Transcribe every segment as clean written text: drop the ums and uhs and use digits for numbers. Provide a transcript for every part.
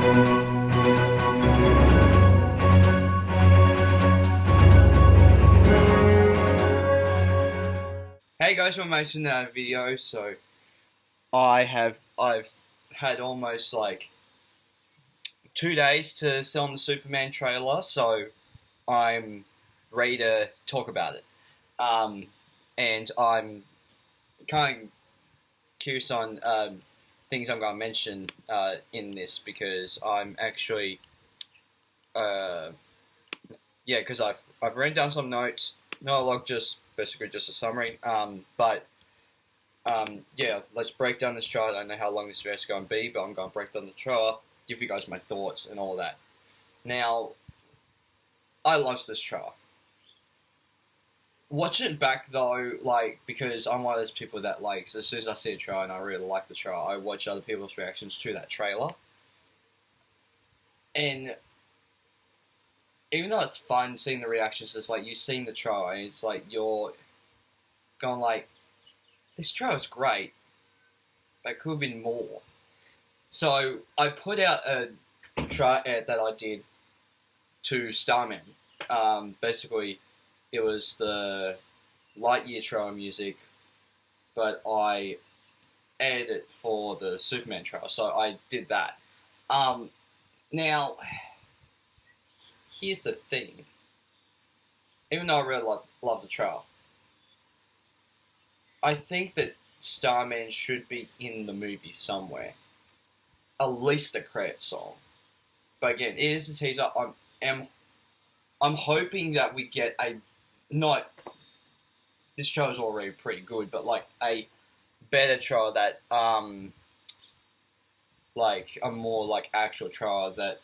Hey guys, welcome back to another video. So I've had almost like 2 days to film the Superman trailer, so I'm ready to talk about it. And I'm kind of curious on things I'm going to mention in this because I'm actually because I've written down some notes. Not a lot, just basically just a summary. Let's break down this trailer. I don't know how long this video is going to be, but I'm going to break down the trailer, give you guys my thoughts and all that. Now, I love this trailer. Watch it back though, because I'm one of those people that as soon as I see a trailer and I really like the trailer, I watch other people's reactions to that trailer. And even though it's fun seeing the reactions, it's like you've seen the trailer and it's like you're going this trailer's great, but it could have been more. So I put out a trailer that I did to Starman. Basically, it was the Lightyear trailer music, but I edited it for the Superman trailer, so I did that. Now, here's the thing. Even though I really love the trailer, I think that Starman should be in the movie somewhere. At least the credit song. But again, it is a teaser. I'm hoping that we get this trailer's already pretty good, but a better trailer that a more actual trailer that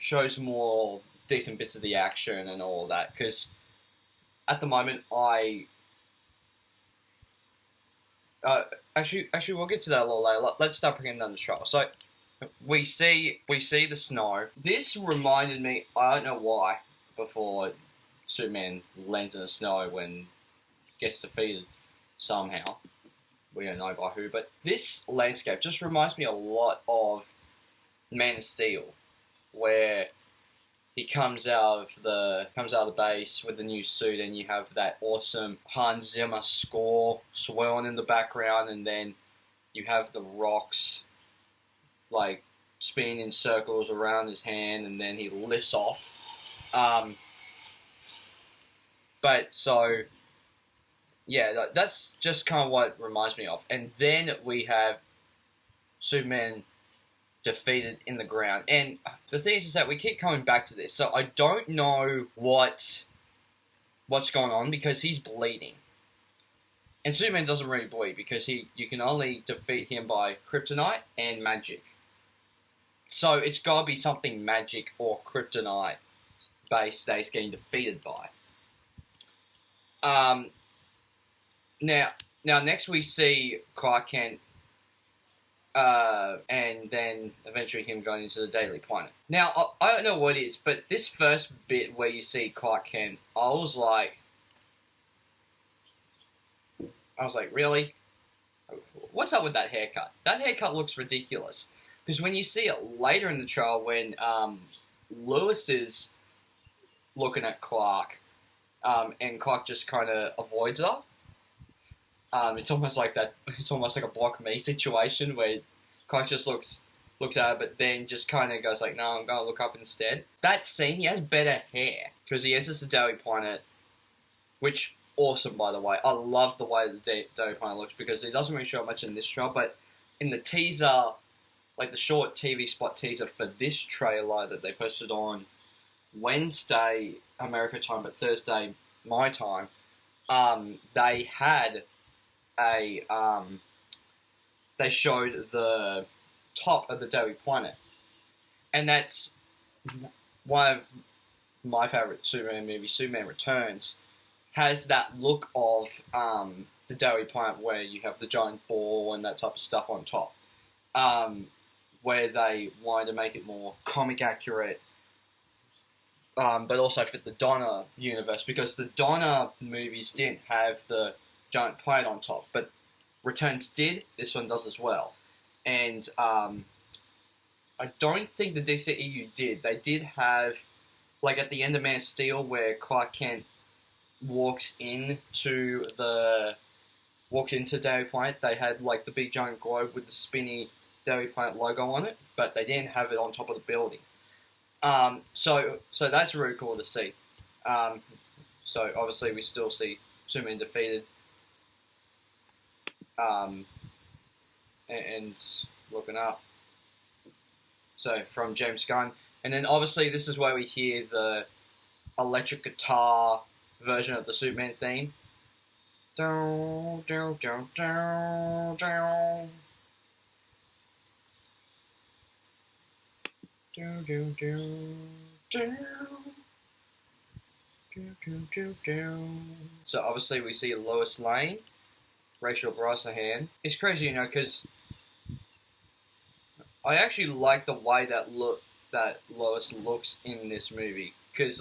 shows more decent bits of the action and all of that, because at the moment actually we'll get to that a little later. Let's start bringing down the trailer. So we see the snow. This reminded me, I don't know why, before Superman lands in the snow when gets defeated somehow. We don't know by who, but this landscape just reminds me a lot of Man of Steel, where he comes out of the base with the new suit, and you have that awesome Hans Zimmer score swirling in the background, and then you have the rocks spinning in circles around his hand, and then he lifts off. That's just kind of what it reminds me of. And then we have Superman defeated in the ground. And the thing is that we keep coming back to this. So I don't know what's going on, because he's bleeding. And Superman doesn't really bleed because you can only defeat him by kryptonite and magic. So it's got to be something magic or kryptonite based that he's getting defeated by. Now next we see Clark Kent, and then eventually him going into the Daily Planet. Now, I don't know what it is, but this first bit where you see Clark Kent, I was like, really? What's up with that haircut? That haircut looks ridiculous. Because when you see it later in the trial, when Lois is looking at Clark, and Clark just kind of avoids her, it's almost like that. It's almost like a block me situation where Clark just looks at her, but then just kind of goes no, I'm going to look up instead. That scene, he has better hair because he enters the Daily Planet, which awesome, by the way. I love the way the Daily Planet looks, because it doesn't really show much in this trailer, but in the teaser, the short TV spot teaser for this trailer that they posted on Wednesday America time, but Thursday my time, they had they showed the top of the Daily Planet, and that's one of my favorite Superman movies. Superman Returns has that look of the Daily Planet, where you have the giant ball and that type of stuff on top, where they wanted to make it more comic accurate, but also fit the Donner universe, because the Donner movies didn't have the giant planet on top, but Returns did. This one does as well. And I don't think the DCEU did. They did have, like at the end of Man of Steel, where Clark Kent walks into Daily Planet. They had like the big giant globe with the spinny Daily Planet logo on it, but they didn't have it on top of the building. So that's really cool to see. So obviously we still see Superman defeated, and looking up. So from James Gunn, and then obviously this is where we hear the electric guitar version of the Superman theme. Down, down, down, down, down. Down, down, down, down. So obviously we see Lois Lane, Rachel Brosnahan. It's crazy, you know, because I actually like the way that Lois looks in this movie, because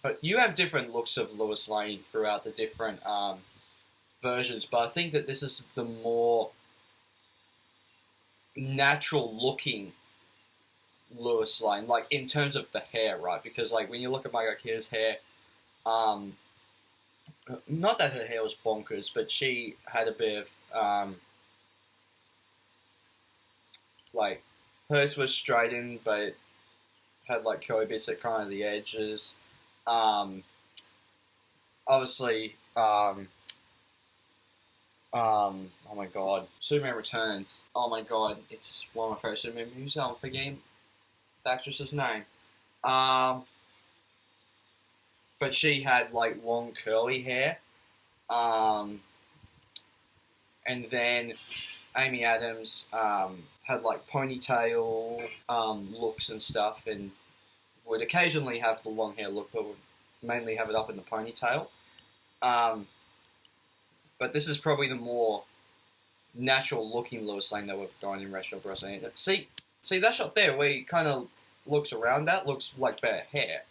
but you have different looks of Lois Lane throughout the different versions, but I think that this is the more natural looking Lois Lane, like in terms of the hair, right? Because like when you look at Margot Kidder's hair, not that her hair was bonkers, but she had a bit of like hers was straightened, but had like curly bits at kind of the edges. Obviously, oh my god, Superman Returns. Oh my god, it's one of my favorite Superman movies. I'm forgetting the actress's name. But she had like long curly hair. And then Amy Adams had like ponytail looks and stuff, and would occasionally have the long hair look, but would mainly have it up in the ponytail. But this is probably the more natural looking Lois Lane that we've gone in Rachel Brosnahan. See that shot there where he kind of looks around that, looks like bare hair.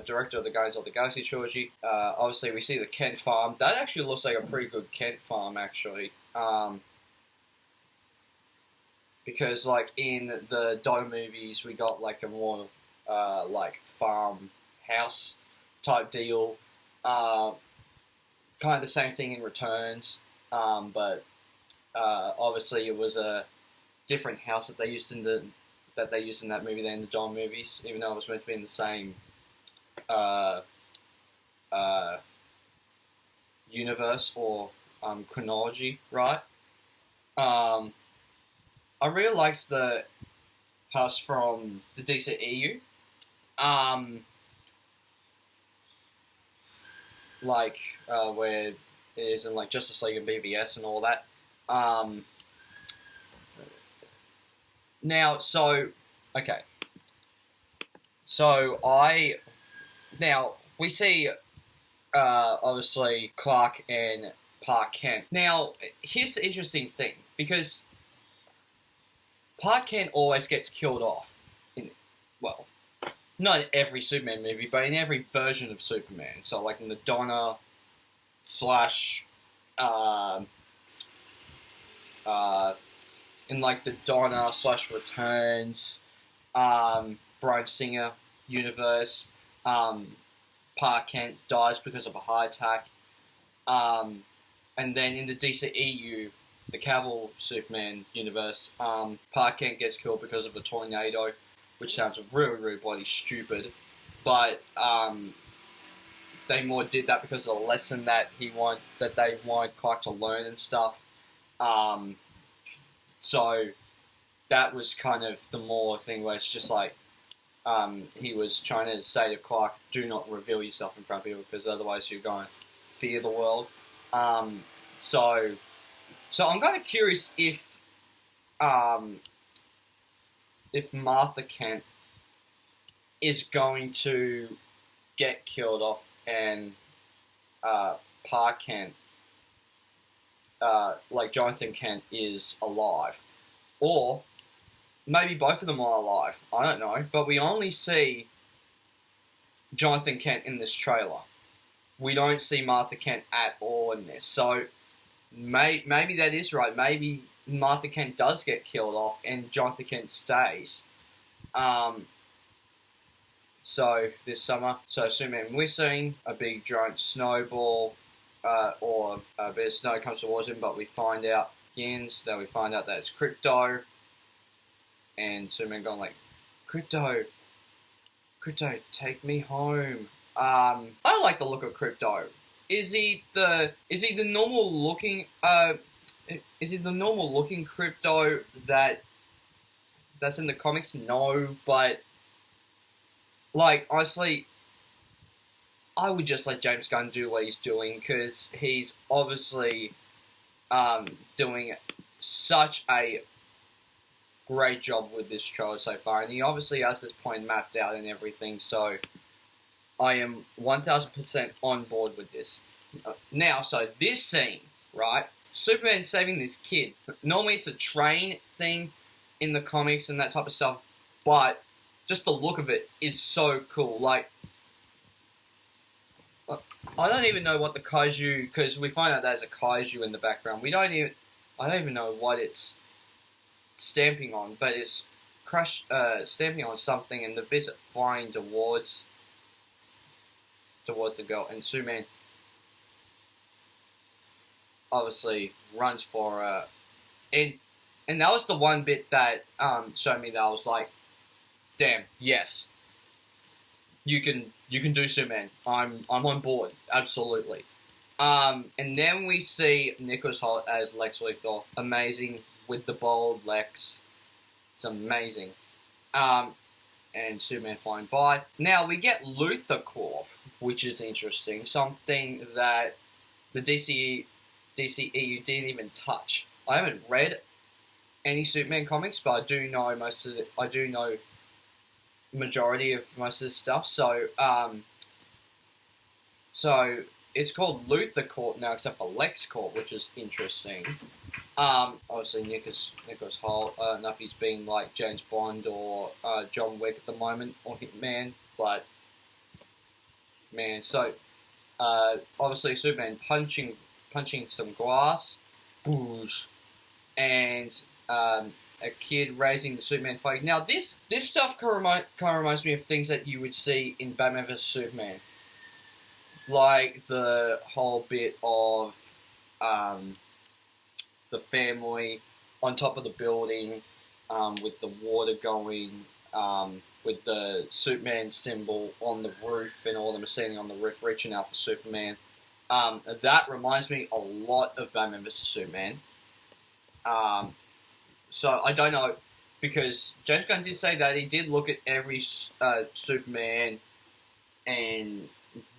Director of the Guardians of the Galaxy trilogy. Obviously we see the Kent farm. That actually looks like a pretty good Kent farm, actually. Because like in the Donner movies, we got like a more like farm house type deal. Kind of the same thing in Returns, but obviously it was a different house that they used in that movie than in the Donner movies, even though it was meant to be in the same universe or chronology, right? I really liked the house from the DCEU. Where it is in like Justice League and BVS and all that. Now we see obviously Clark and Park Kent. Now here's the interesting thing, because Park Kent always gets killed off not in every Superman movie, but in every version of Superman. So like in the Donner / Returns, Bryan Singer universe, Park Kent dies because of a heart attack. And then in the DCEU, the Cavill Superman universe, Park Kent gets killed because of a tornado, which sounds really, really bloody stupid. But they more did that because of the lesson that they wanted Clark to learn and stuff. So that was kind of the more thing where it's just like he was trying to say to Clark, do not reveal yourself in front of people, because otherwise you're going to fear the world. So I'm kind of curious if Martha Kent is going to get killed off and Park Kent, like Jonathan Kent, is alive. Or maybe both of them are alive. I don't know. But we only see Jonathan Kent in this trailer. We don't see Martha Kent at all in this. So maybe that is right. Maybe Martha Kent does get killed off, and Jonathan Kent stays. So this summer, so Superman missing, a big giant snowball, or a bit of snow comes towards him, but we find out that it's Krypto, and Superman going like, Krypto, take me home. I like the look of Krypto. Is he the normal looking Krypto that's in the comics? No, but like honestly, I would just let James Gunn do what he's doing, because he's obviously doing such a great job with this show so far, and he obviously has this point mapped out and everything, so I am 1000% on board with this. Now, so this scene, right? Superman saving this kid. Normally it's a train thing in the comics and that type of stuff, but just the look of it is so cool. Like, I don't even know what the kaiju, because we find out there's a kaiju in the background. I don't even know what it's stamping on, but it's stamping on something, and the bits are flying towards the girl, and Superman obviously runs for her, and that was the one bit that showed me that I was like, damn, yes, you can do Superman. I'm on board, absolutely. And then we see Nicholas Hoult as Lex Luthor, amazing with the bold Lex. It's amazing. And Superman flying by. Now we get Luthor Corp, which is interesting. Something that the DCEU didn't even touch. I haven't read any Superman comics, but I do know majority of most of the stuff. So it's called Luthor Corp now, except for Lex Corp, which is interesting. Obviously Nicholas Hoult, I don't know if he's been like James Bond or John Wick at the moment, or Hitman, but man, so obviously Superman punching some glass, boosh, and a kid raising the Superman flag. Now this stuff kind of reminds me of things that you would see in Batman vs Superman, like the whole bit of the family on top of the building, with the water going, with the Superman symbol on the roof, and all of them are standing on the roof reaching out for Superman. That reminds me a lot of Batman vs Superman. So I don't know, because James Gunn did say that he did look at every Superman and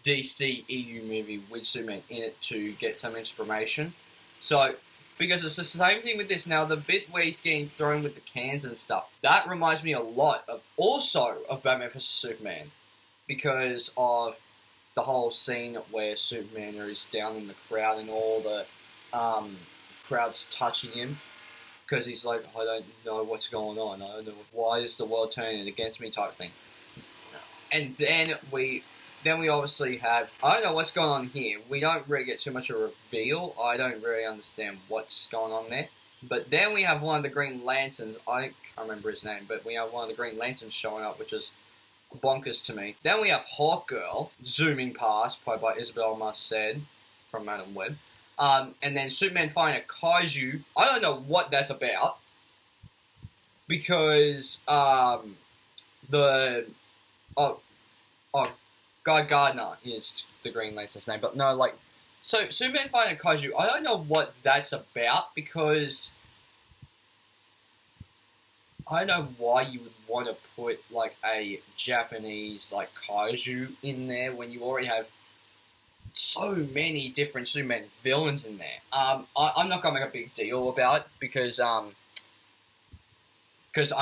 DCEU movie with Superman in it to get some inspiration. So, because it's the same thing with this now, the bit where he's getting thrown with the cans and stuff, that reminds me a lot of Batman vs Superman, because of the whole scene where Superman is down in the crowd and all the crowd's touching him, because he's like, I don't know what's going on, I don't know, why is the world turning against me type thing. And then we obviously have, I don't know what's going on here. We don't really get too much of a reveal. I don't really understand what's going on there. But then we have one of the Green Lanterns. I can't remember his name, but we have one of the Green Lanterns showing up, which is bonkers to me. Then we have Hawkgirl zooming past, played by Isabel Merced from Madam Web. And then Superman fighting a kaiju. I don't know what that's about, because Guy Gardner is the Green Lantern's name, but no, like, so Superman fighting a kaiju, I don't know what that's about, because I don't know why you would want to put, like, a Japanese, like, kaiju in there when you already have so many different Superman villains in there. I'm not going to make a big deal about it, because I'm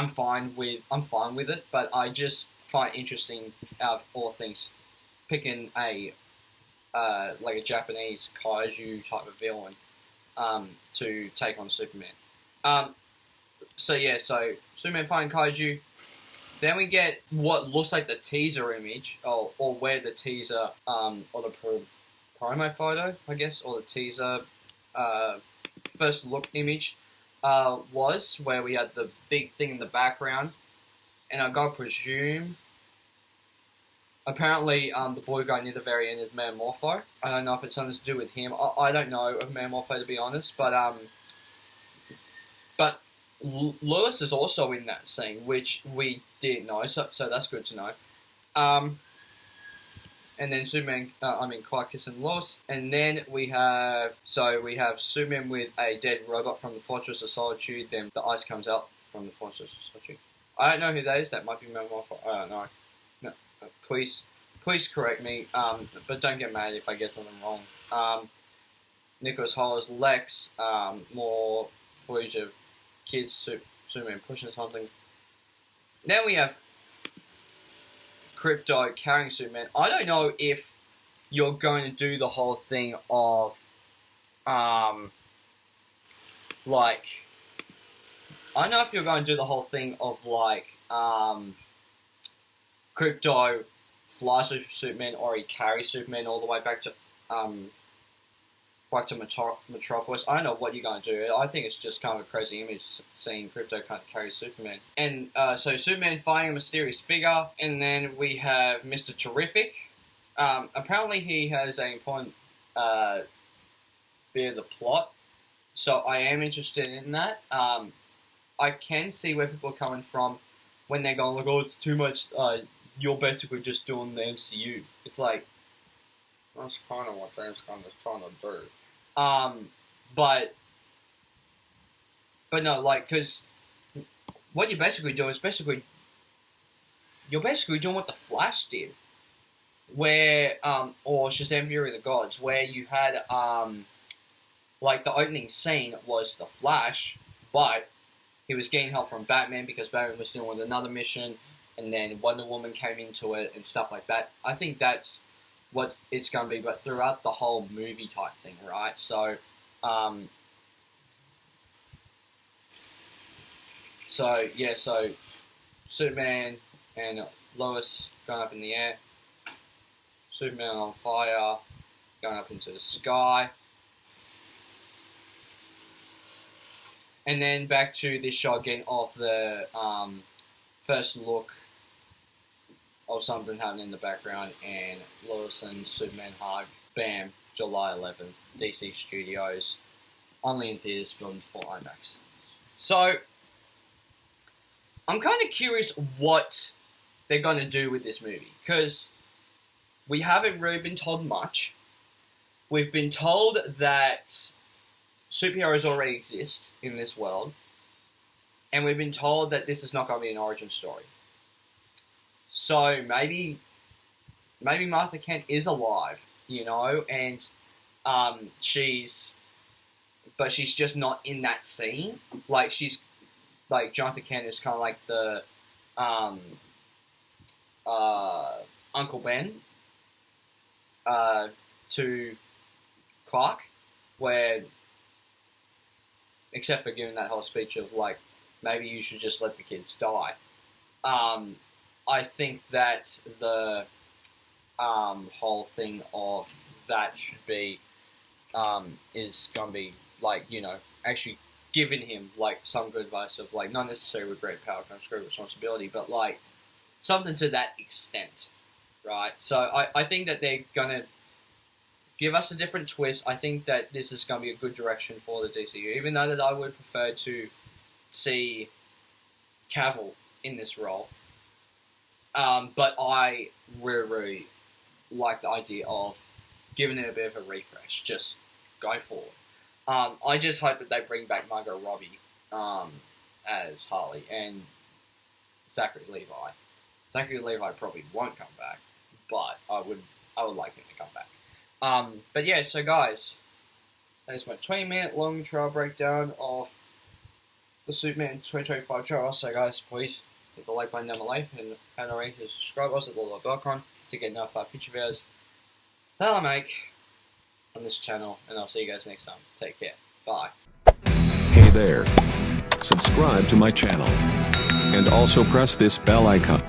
fine with it, but I just find it interesting, out of all things, picking a like a Japanese kaiju type of villain to take on Superman. So Superman fighting kaiju. Then we get what looks like the teaser image, or where the teaser, or the promo photo, I guess, or the teaser first look image was, where we had the big thing in the background, and I gotta presume, apparently the blue guy near the very end is Man Morpho. I don't know if it's something to do with him. I don't know of Man Morpho, to be honest, but Lewis is also in that scene, which we didn't know, so that's good to know. And then Clark kissing Lewis, and then we have Superman with a dead robot from the Fortress of Solitude. Then the ice comes out from the Fortress of Solitude. I don't know who that is. That might be Man Morpho. I don't know. No, please correct me. But don't get mad if I get something wrong. Nicholas Holler's Lex. More footage of kids to Superman pushing something. Then we have Krypto carrying Superman. I don't know if you're going to do the whole thing of, I don't know if you're going to do the whole thing of, Krypto flies with Superman, or he carries Superman all the way back to Metropolis. I don't know what you're going to do. I think it's just kind of a crazy image seeing Krypto kind of carry Superman. And so Superman fighting a mysterious figure, and then we have Mr. Terrific. Apparently he has an important bit of the plot, so I am interested in that. I can see where people are coming from when they're going, like, oh, it's too much, you're basically just doing the MCU. It's like, that's kind of what James Gunn is trying to do. But no, like, because what you're basically doing is you're basically doing what the Flash did, where, or Shazam Fury of the Gods, where you had, like, the opening scene was the Flash, but he was getting help from Batman because Batman was doing another mission, and then Wonder Woman came into it and stuff like that. I think that's what it's going to be, but throughout the whole movie type thing, right? So, so Superman and Lois going up in the air, Superman on fire, going up into the sky, and then back to this shot again of the first look of something happening in the background, and Lois and Superman hug. Bam, July 11th, DC Studios, only in theaters, filmed for IMAX. So, I'm kind of curious what they're going to do with this movie, because we haven't really been told much. We've been told that superheroes already exist in this world, and we've been told that this is not going to be an origin story. So maybe Martha Kent is alive, you know, and she's just not in that scene. Like, she's like, Jonathan Kent is kind of like the Uncle Ben to Clark, where, except for giving that whole speech of, like, maybe you should just let the kids die. I think that the whole thing of that should be is going to be, like, you know, actually giving him, like, some good advice of, like, not necessarily with great power comes great responsibility, but, like, something to that extent, right? So I think that they're going to give us a different twist. I think that this is going to be a good direction for the DCU, even though that I would prefer to see Cavill in this role. But I really, really like the idea of giving it a bit of a refresh. Just go forward. I just hope that they bring back Margot Robbie as Harley, and Zachary Levi. Zachary Levi probably won't come back, but I would like him to come back. But yeah, so guys, that's my 20-minute long trial breakdown of the Superman 2025 trial. So guys, please hit the like button down below, and don't forget to subscribe also to LordLord.com to get notified future videos that I make on this channel, and I'll see you guys next time. Take care. Bye. Hey there. Subscribe to my channel. And also press this bell icon.